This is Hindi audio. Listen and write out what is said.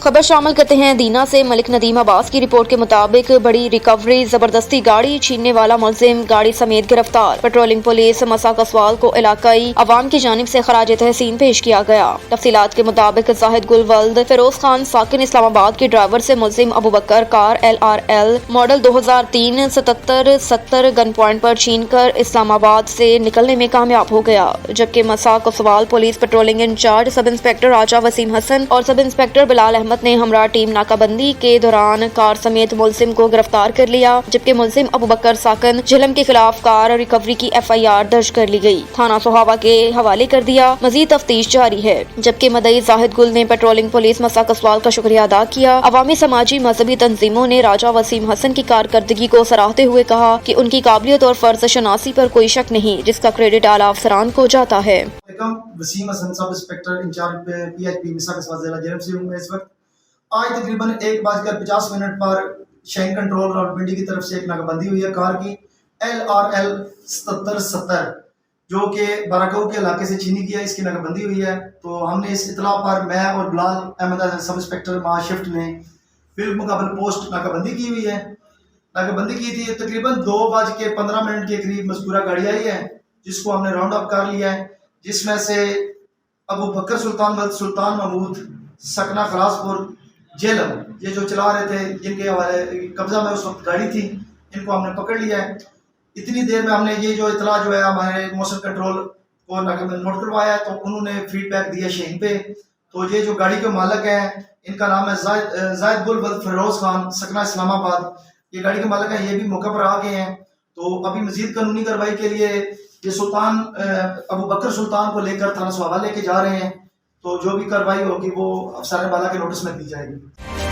खबर शामिल करते हैं दीना से। मलिक नदीम अब्बास की रिपोर्ट के मुताबिक बड़ी रिकवरी, जबरदस्ती गाड़ी छीनने वाला मुलजिम गाड़ी समेत गिरफ्तार। पेट्रोलिंग पुलिस मसा कसवाल को इलाकाई अवाम की जानिब से खराज तहसीन पेश किया गया। तफसीलात के मुताबिक जाहिद गुल वल्द फिरोज खान साकिन इस्लामाबाद के ड्राइवर से मुलजिम Abu Bakar car LRL model 2003 7770 gun point पर छीन कर इस्लामाबाद से निकलने में कामयाब हो गया। जबकि Masa Kaswal police patrolling incharge sub inspector Raja Wasim Hasan और सब इंस्पेक्टर बिलाल अहमद ने हमरा टीम नाकाबंदी के दौरान कार समेत मुलजिम को गिरफ्तार कर लिया। जबकि मुलजिम अबू बकर साकिन झिलम के खिलाफ कार रिकवरी की FIR दर्ज कर ली गई, थाना सोहावा के हवाले कर दिया। मजीद तफ्तीश जारी है। जबकि मदई जाहिद गुल ने पेट्रोलिंग पुलिस मसा कसवाल का शुक्रिया अदा किया। अवामी समाजी मजहबी तंजीमों ने राजा वसीम हसन की कारकर्दगी को सराहते हुए कहा कि उनकी काबिलियत और फर्ज शनासी पर कोई शक नहीं, जिसका क्रेडिट आला अफसरान को जाता है। Wasim Hasan sub inspector in charge PHP मिसा कसबा जिला झिलम से हूं मैं इस वक्त। आज तकरीबन 1:50 पर शहर कंट्रोल रावलपिंडी की तरफ से एक नाकाबंदी हुई है कार की LRL 7770 जो कि बाराकाऊ के इलाके से छीनी गया। इसकी नाकाबंदी हुई है। तो हमने इस इतला पर मैं और बिलाल अहमद सब इंस्पेक्टर मां शिफ्ट ने फिल्म मुकाबल पोस्ट नाकाबंदी की हुई है। नाकाबंदी की थी तकरीबन 2:15 के करीब मजकूरा गाड़ी आई है, जिसको हमने राउंड अप कर लिया है, जिसमें से अबू बकर सुल्तान महमूद सकना खलासपुर झेलम ये जो चला रहे थे, जिनके हवाले कब्जा में उस वक्त गाड़ी थी, इनको हमने पकड़ लिया है। इतनी देर में हमने ये जो इतला जो है हमारे मोशन कंट्रोल को नोट करवाया है, तो उन्होंने फीडबैक दिया शहीन पे। तो ये जो गाड़ी के मालिक हैं, इनका नाम है जाहिद गुल वल्द फिरोज खान सकना इस्लामाबाद, ये गाड़ी के मालिक हैं। ये भी मौके पर आ गए हैं। तो अभी मजीद कानूनी कार्रवाई के लिए ये अबू बकर सुल्तान को लेकर थाना सोहावा लेके जा रहे हैं। तो जो भी कार्रवाई होगी वो अफसर बाला के नोटिस में दी जाएगी।